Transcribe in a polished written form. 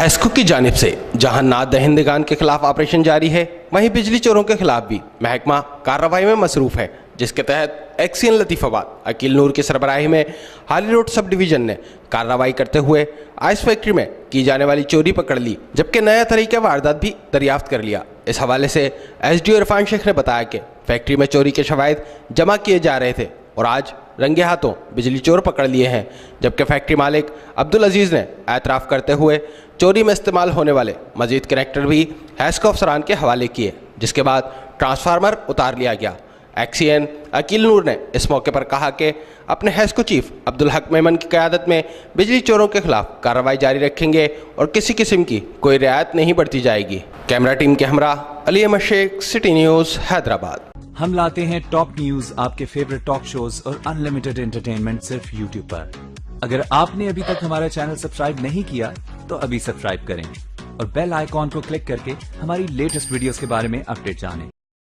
हैस्को की जानिब से जहां नात दहिंदगान के खिलाफ ऑपरेशन जारी है, वहीं बिजली चोरों के खिलाफ भी महकमा कार्रवाई में मसरूफ है, जिसके तहत एक्सीएन लतीफाबाद अकील नूर की सरबराही में हाली रोड सब डिवीजन ने कार्रवाई करते हुए आइस फैक्ट्री में की जाने वाली चोरी पकड़ ली, जबकि नया तरीका वारदात भी दरियाफ्त कर लिया। इस हवाले से एसडीओ इरफान शेख ने बताया कि फैक्ट्री में चोरी के शवाहिद जमा किए जा रहे थे और आज रंगे हाथों बिजली चोर पकड़ लिए हैं, जबकि फैक्ट्री मालिक अब्दुल अजीज़ ने एतराफ़ करते हुए चोरी में इस्तेमाल होने वाले मजीद कनेक्टर भी हैस्को अफसरान के हवाले किए, जिसके बाद ट्रांसफार्मर उतार लिया गया। एक्सीएन अकील नूर ने इस मौके पर कहा कि अपने हैस्को चीफ अब्दुल हक मेमन की क़यादत में बिजली चोरों के खिलाफ कार्रवाई जारी रखेंगे और किसी किस्म की कोई रियायत नहीं बरती जाएगी। कैमरा टीम के हमरा अली अहमद शेख, सिटी न्यूज़, हैदराबाद। हम लाते हैं टॉप न्यूज, आपके फेवरेट टॉक शोज और अनलिमिटेड एंटरटेनमेंट सिर्फ यूट्यूब पर। अगर आपने अभी तक हमारा चैनल सब्सक्राइब नहीं किया तो अभी सब्सक्राइब करें और बेल आइकॉन को क्लिक करके हमारी लेटेस्ट वीडियोस के बारे में अपडेट जानें।